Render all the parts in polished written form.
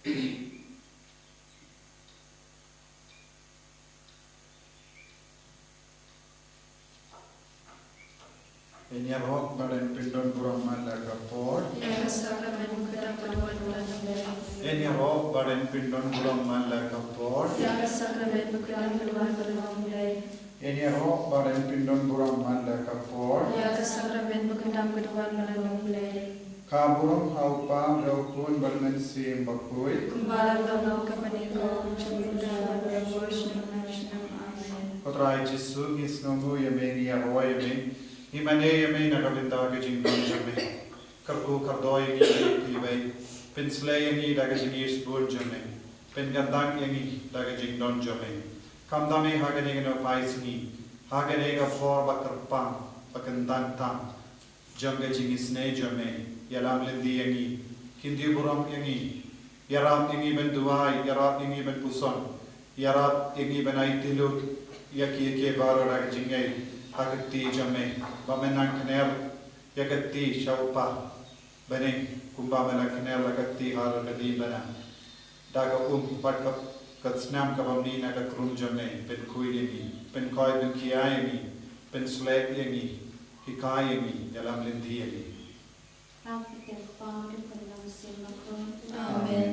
En jag hoppar en pindon bromma laga por. En jag hoppar en pindon bromma laga por. En jag hoppar en pindon bromma laga por. Kaburum haupa raupun balmen sim bakui. Kotrai Jesu gisnomu yameni aroi yameni. Imane yameni nagalinda ke jingdon yameni. Karbu kardoi yameni Pinsle yangi daga jingis bul yameni. Pingandang yangi daga jingdon yameni. Kamdame hagane no paisni. Hagane ga for bakarpang bakandang tang. Janga jingis ne yameni. Yalam lindi yangi. Kindi buram yangi. Yaram yangi ben duai. Yaram yangi ben puson. Yaram yangi ben aitilut. Yaki ke baro daga jingai hagati jame bamenang kner yakati shaupa bane kumba mela kner lagati haro dali bana daga patka katsnam kabamni naga krum jame pen kuidemi pen koi ben kiayemi pen slep yemi hikayemi yalam lindi yemi Amen.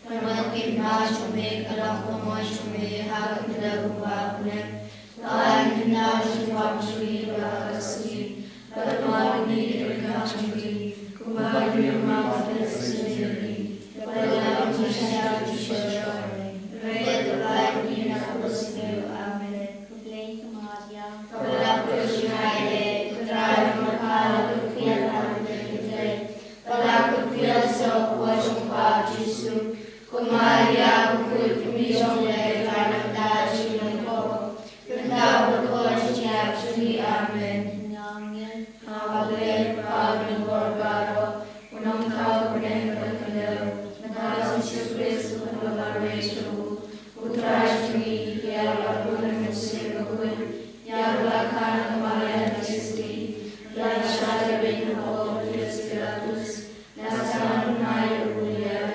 Permakin Rajame, Kalakamajume, Hakadagubabne, Nandinajwamshri, Rakasi, Padmavini, Rikashri, Kumbhadriyama, Fesini, Padlamishashari, Redavadina, Kusinu, Amen. Kublai Kamadya, Kalakushnaide, Kudrajamakala, Kukyalakadekite, Kalakupyaso, Wajumpa, Jisu, Kumaria Kukumijole Kanada Shunako Kunda Bukoj Chapsuni Amen Nangin Hale Pagin Borgaro Unam Kaunen Bakalo Nadazin Shukris Kunavareshu Utrashmi Yala Bunan Simakun Yala Kana Maya Nisi Rashada Bin Ho Tristilatus Nasan Naya Uya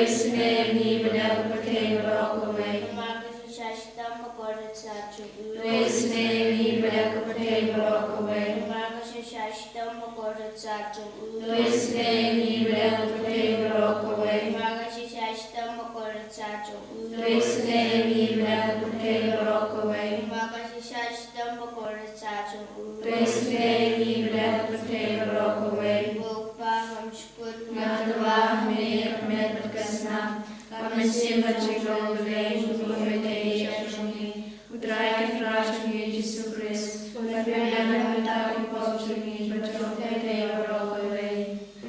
Isne ni bedak pertei berokawai. Marga Shashtam Makorat Sachu. Isne ni bedak pertei berokawai. Marga Shashtam Makorat Sachu. Isne ni bedak pertei berokawai. Marga Shashtam Makorat Sachu. Isne ni bedak pertei berokawai. Marga Shashtam Makorat Sachu. Isne ni bedak pertei berokawai. Bopa Hamshkut Ngatwa me kamet berkasna. Kami simba ciklo berdei berdei syashuni. Utrai kerajaan Yesus Kristus. Berbicara tentang posisi berjumpa tentang berokawai.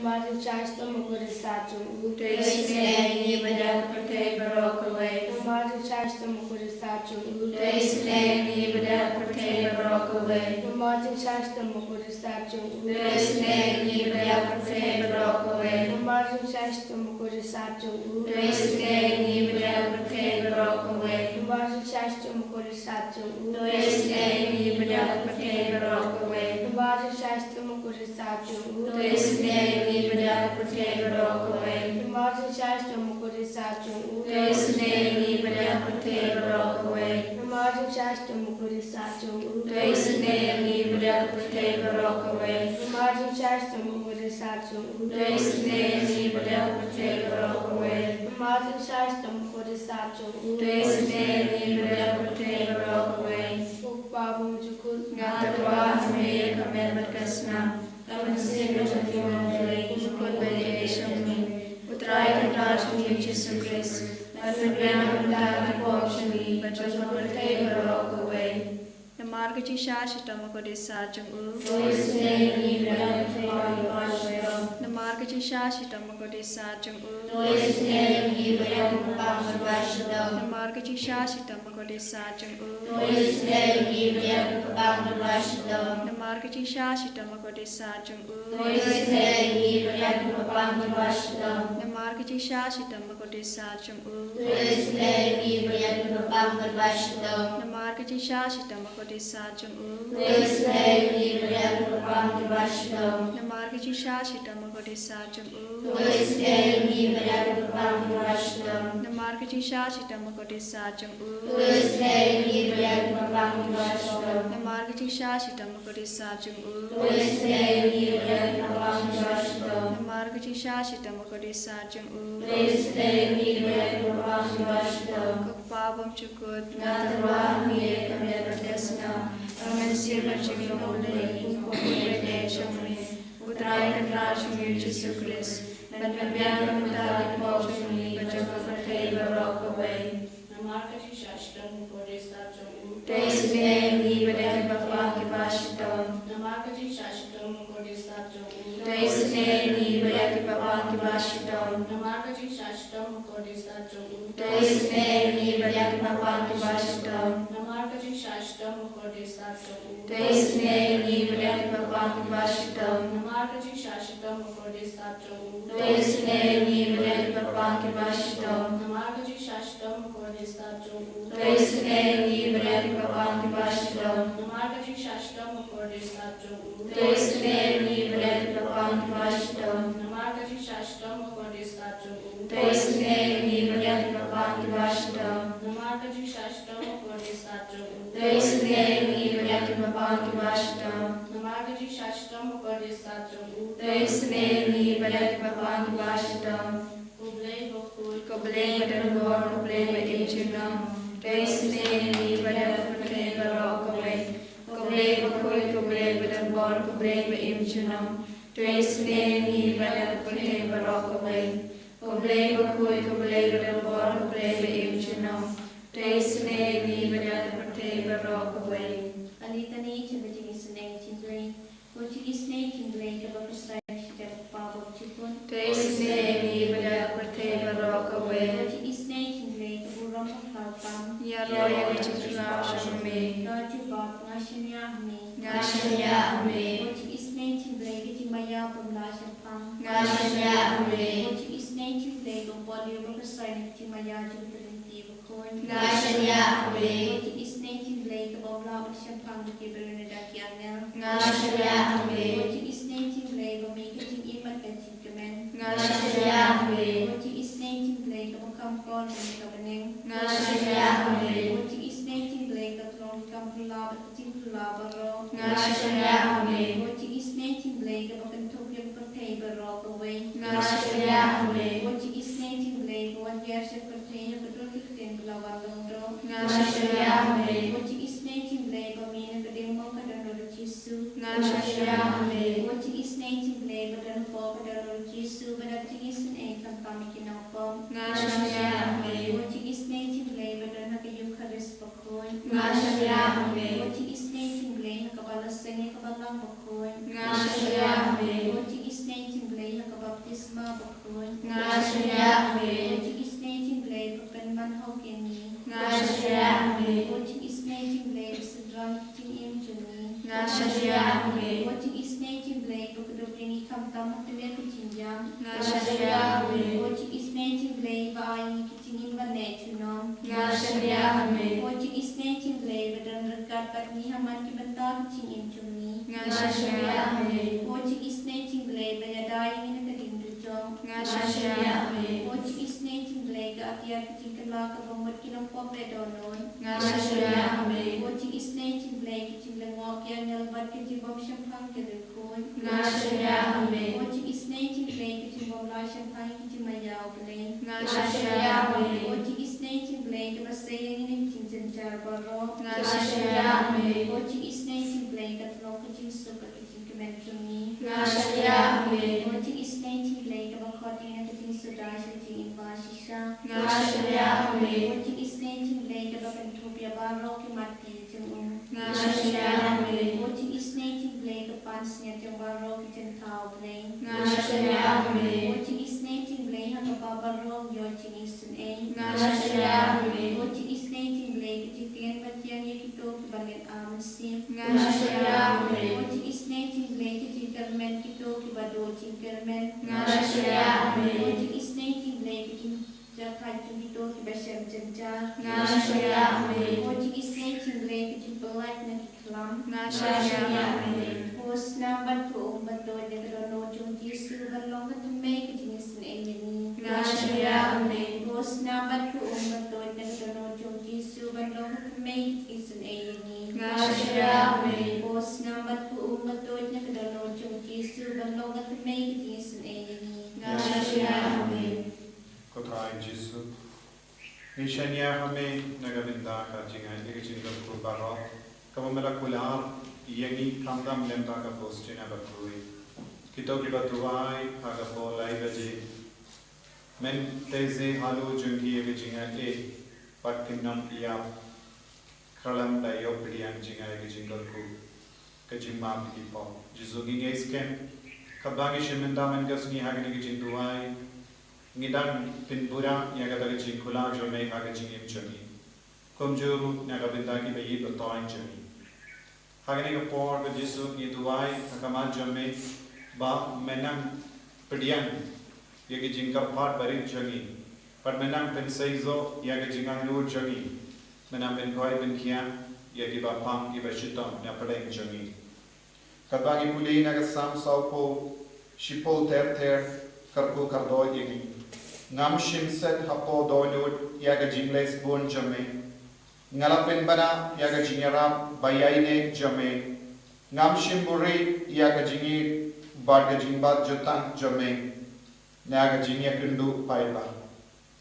Marga Shashtam Makorat Sachu. Isne ni bedak pertei berokawai. Marga Shashtam Makorat Sachu. Isne ni bedak pertei berokawai. Marga Shashtam Makorat Sachu. Isne ni bedak pertei berokawai. Marga Shashtam Makorat Sachu. Isne ni bedak pertei berokawai. Marga Shashtam Makorat Sachu. Isne ni bedak pertei berokawai. Marga Shashtam Makorat Sachu. Isne ni bedak pertei berokawai. Marga Shashtam Makorat Sachu. Isne ni bedak pertei berokawai. Marga Shashtam Makorat Sachu. Isne ni bedak pertei berokawai. Marga Shashtam Makorat Sachu. Isne ni bedak pertei berokawai. Marga Shashtam Makorat Sachu. Isne ni bedak pertei berokawai. Upabam Jukut Ngatwa me kamet berkasna. Kami simba ciklo berdei berdei syashuni. Utrai kerajaan Yesus Kristus. Berbicara tentang posisi berjumpa pertei berokawai. Margaci Shashita Makode Sajang U. Isne ni bedak pertei berokawai. Margaci Shashita Makode Sajang U. Isne ni bedak berokawai. Margaci Shashita Makode Sajang U. Isne ni bedak berokawai. Margaci Shashita Makode Sajang U. Isne ni bedak berokawai. Margaci Shashita Makode Sajang U. Isne ni bedak berokawai. Margaci Shashita Makode Sajang U. Isne ni bedak berokawai. Margaci Shashita Makode Sajang U. Isne ni bedak berokawai. Margaci Shashita Makode Sajang U. Isne ni bedak berokawai. Margaci Shashita Makode Sajang U. Isne ni bedak berokawai. Margaci Shashita Makode Sajang U. Isne ni bedak berokawai. Kapabam Chukut Ngatwa me kamet berkasna. Kami simba ciklo berdei berdei syashuni. Utrai kerajaan Yesus Kristus. Berbicara tentang posisi berjumpa pertei berokawai. Margaci Shashtam Makorat Sachu. Isne ni bedak berokawai. Margaci Shashtam Makorat Sachu. Isne ni bedak berokawai. Margaci Shashtam Makorat Sachu. Isne ni bedak berokawai. Margaci Shashtam Makorat Sachu. Isne ni bedak berokawai. Margaci Shashtam Makorat Sachu. Isne ni bedak berokawai. Margaci Shashtam Makorat Sachu. Isne ni bedak berokawai. Margaci Shashtam Makorat Sachu. Isne ni bedak berokawai. Margaci Shashtam Makorat Sachu. Isne ni bedak berokawai. Margaci Shashtam Makorat Sachu. Isne ni bedak berokawai. Margaci Shashtam Makorat Sachu. Isne ni bedak berokawai. Kublai Bakul Kublai berdengor, kublai berimjunam. Isne ni bedak pertei berokawai. Kublai bakul, kublai berdengor, kublai berimjunam. Isne ni bedak pertei berokawai. Kublai bakul, kublai berdengor, kublai berimjunam. Isne ni bedak pertei berokawai. Alita ni Chibajing Snake Chindray. Which is Snake Chindray to the step Pabam Chukun. Isne ni bedak pertei berokawai. Which is Snake Chindray to Buram Halpam. Ya roya bichukla shami. Raju Bot Nashanyahmi. Nashanyahmi. Which is Snake Chindray to Maya Bundashapam. Nashanyahmi. Which is Snake Chindray to Body of a sign to Maya Jubilee Bakun. Nashanyahmi. Which is Snake Chindray to Bobla Shampam to Gibraltar Dakiana. Nashanyahmi. Which is Snake Chindray to make it in Iman and Tinkerman. Nashanyahmi. Which is Snake Labaro. Nashayahme. What is native blade of a token for paper rock away. Nashayahme. What is native blade, what years of container for Rokin Lavaro. Nashayahme. What is native blade of me and the demo of the Jisu. Nashayahme. What is native blade of the pocket of Jisu, but at least an egg and comic in our form. Nashayahme. What is native blade of the Eucharist for coin. Nashayahme. What is native blade of a singing of a lump of coin. Nashayahme. What is native blade of a baptisma of coin. Nashayahme. What is native blade of Penman Hogany. Nashayahme. What is native blade of Sidran Injury. Nashayahme. What is native blade of the Brini Kamtam to make it in Jam. Nashayahme. What is native blade by kitchen in Vanetuna. Nashayahme. What is native blade but under God but Nihaman Kibantan into me. Nashayahme. What is native blade by a dying in a cutting to John. Nashayahme. What is native blade at the architect lack of a working of puppet or known. Nashayahme. What is native blade to the walk young Albert Jiboption Punker the coin. Nashayahme. What is native blade to Boblasham Pine to my yaw Nashayahme. What is native blade of a saying in Tinton Jarbaro. Nashayahme. What is native blade of local super commentary. Nashayahme. What is native blade of a cotton and the Sudashity in Bashisha. Nashayahme. What is native blade of a Pentopia Baroque Mati to Nashayahme. What is native blade of Pansnia to Baroque and Tau Plain. Nashayahme. What is native blade of a Babaroque Yorchinis and A. Nashayahme. What is native blade to the end but young Yakito Ballet Amasi. Nashayahme. What is native blade to Tinkerman Kito Kibado Tinkerman. Nashayahme. What is native blade to Jakai to Kito Kibasham Janja. Nashayahme. What is native blade to Polite Nakiklam. Nashayahme. Post number 2 but do the no Jungisu but longer to make it in his enemy. Nashayahme. Post number 2 but do the no Jungisu but longer to make it is an enemy. Nashayahme. Post number 2 but do the no Jungisu but longer to make it is an enemy. Nashayahme. Kotrai Jisu. Nishanya hame nagavinda ka jinga irichingal ko baro. Kamamela kular yangi kamdam lemta ka postina bakui. Kito ki batuai haga po lai baje. Men teze halu jungi irichinga e patkinam iya kalam da yopidian jinga irichingal ko kajimma pipo. Jizugi ngesken kabangi shimenda men gasni hagani kijinduai. Ngidang pinpura yagatagi chikula jo me hagajing imchami. Kumjuru nagabindaki bayi batoin jami. Hagani ka por ka jisu ni duai hakaman jame ba menang pedian yagajing ka part barit jami. But menang pensaizo yagajing ang nur jami. Menang penkoi penkia yagiba pam iba shitom na padeng jami. Kabagi puli nagasam saupo shipol ter karko kardo yagi. Ngam shimset hapo dolyut yaga jingles bon jame. Ngalapin bana yaga jingyarap bayaine jame. Ngam shimburi yaga jingi barga jingbat jutang jame. Naga jingya kundu paiba.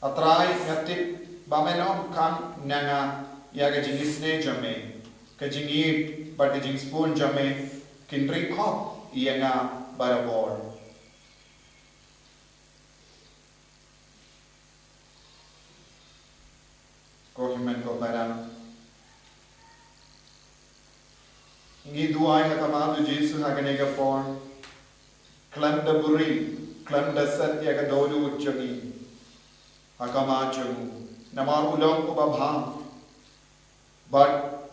Atrai ngatik bamenom kan nanga yaga jingisne jame. Kajingi barga jing spoon jame. Kindri kop yanga barabor. Kohimen ko barang. Ngi duai hakamadu Jesu haganega porn. Klam da buri, klam da satya ka dodu uchagi. Hakamachamu. Namar ulong uba bham. But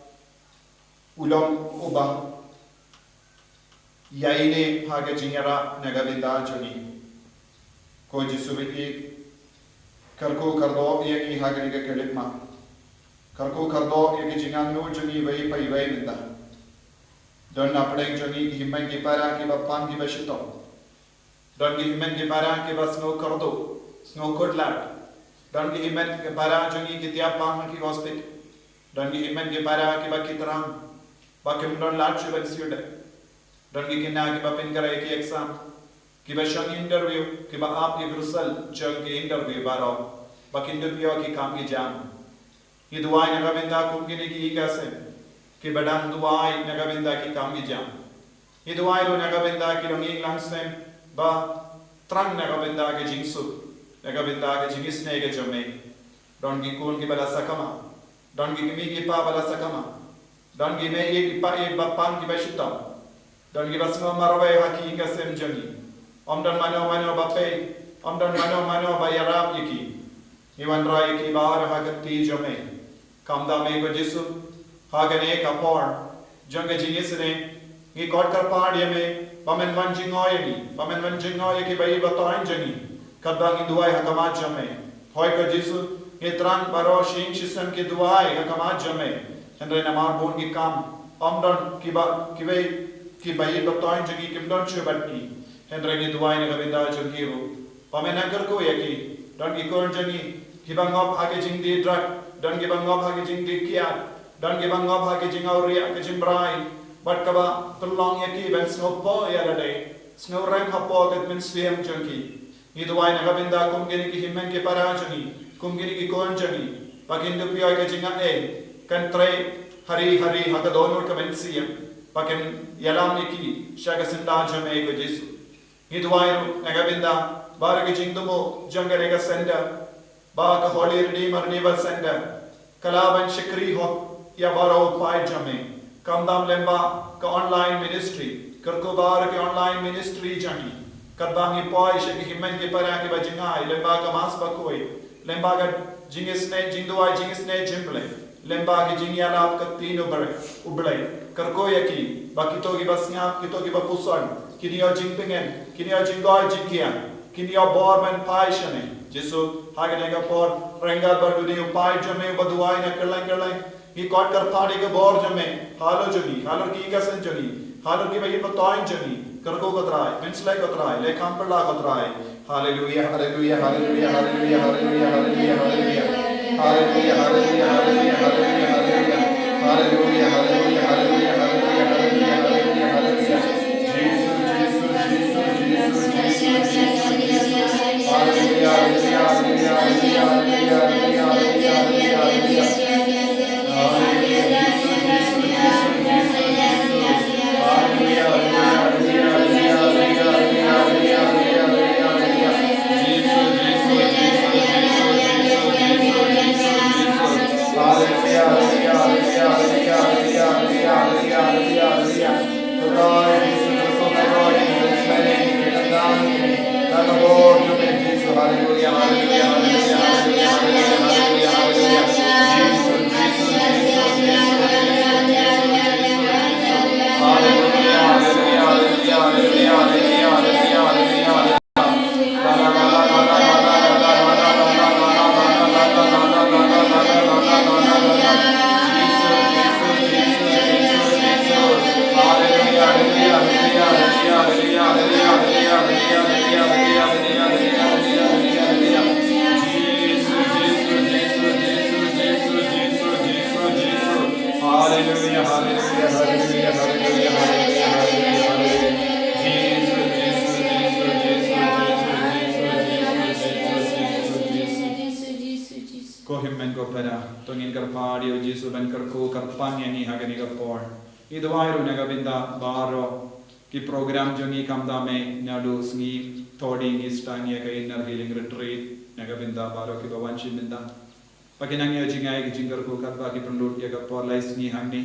ulong uba. Yaine haga jingara nagavinda chagi. Ko Jesu biki. Karko kardo yagi haganega kelitma. Karko kardo yagi jingang no jagi vai pai vai minda. Don apdeng jagi himmen ki para ki bapam ki bashito. Don ki himmen ki para ki bas no kardo. Snow kodlat. Don ki himmen ki para jagi ki tiap pang ki hospit. Don ki himmen ki para ki bakitrang. Bakim don lachu ben siude. Don gikina ki ba pin kare ki exam. Ki ba shang interview ki ba aap ki grusal jang ki interview baro. Bakin interview ki kam ki jam. Ki duai nagabinda kumgini ki igase. Ki badang duai nagabinda ki kam ki jam. Ki duai ro nagabinda ki longing langsem ba trang nagabinda ki jingsu. Nagabinda ki jingisne ke jome. Don gi kun ki bala sakama. Don gi kimi ki pa bala sakama. Don gi me ye ki pa ye bapan ki bashita. Don gi basma marwe haki ka sem jangi. Don mano bape. Don mano bayarab yiki. Iwan ra yiki bahar hagati jome. Kamda me ko jisu. Hagane ka por. Janga jingisne. Gi kot kar paad yame. Pamen man jingoyani. Pamen man jingoyaki bayi batain jangi. Kadang duai hakamat jame. Hoy ko jisu. Itran baro shing shisam ki duai hakamat jame. Henry namar bon ki kam. Don ki bayi batain jangi kimdon chubatni. Henry ni duai nagabinda jangiru. Pamen agar ko yaki. Don ki kon jangi. Kibangop hake jing di drak. Don kibangop hake jing di kiat. Don kibangop hake jing auria ke jing brai. But kaba tulong yaki ben snow po yalade. Snow rem hapo ket min swim jangi. Ni duai nagabinda kumgini ki himmen ki parajani. Kumgini ki kon jangi. Pakin dupiyo ke jinga kan tre hari haka donor ka ben siyam. Pakin yalam yaki shaga sinda jame ko jisu. Ni duai nagabinda bara ki jing dumo jangare ka senda. Ba ka holy redeemer never sender. Kalaban shikri ho ya baro pai jame. Kamdam lemba ka online ministry. Karko bar ke online ministry jangi. Kadbangi poi shaki himmen ke para ke bajingai lemba ka mas bakoi. Lemba ka jingisne jingduai jingisne jimble. Lemba ke jingyalap ka tino bare ublay. Karko yaki bakito ki basnya kito ki bapusan. Kiniyo jingpingen kiniyo jingoi jingkian. Kiniyo borman pai shane. Jisu haganega por renga barduni upai jame baduai na kerlang He got kar thadi ke bor jame halo jagi halo ki ka san jagi halo ki bayi batain jagi karko katrai menslai katrai lekham parla katrai hallelujah hallelujah hallelujah hallelujah hallelujah hallelujah hallelujah hallelujah hallelujah hallelujah hallelujah hallelujah hallelujah hallelujah program jungi kamda me nadu sngi thodi ngi stanya ka inner healing retreat nagabinda baro ki bawanchi minda pakinang yo jingai ki jingar ko katba ki prandut ya ka por lai sngi hanni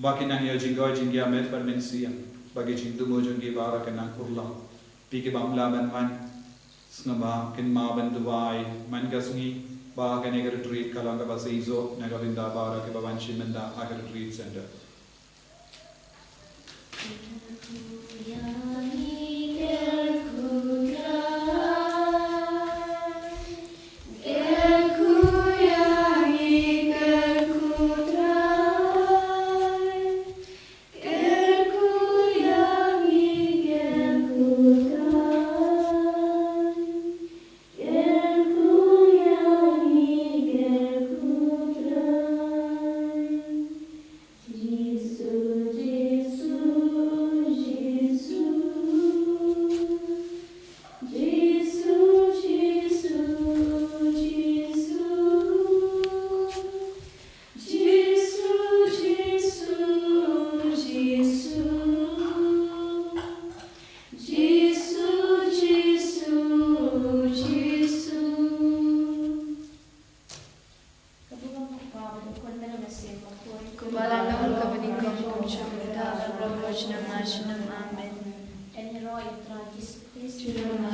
bakinang yo jingo jingya met par mensia bagi jindu mo jungi baro ka nang kurla piki bamla ban man snama kin ma ban duai man ka sngi ba ka ne retreat kalanga ba seizo nagabinda baro ki bawanchi minda aga retreat center Jesus. Kubalan kabadikam kumshamita, Prabhojnam Ashanam, Amen. En herói tragiskt Children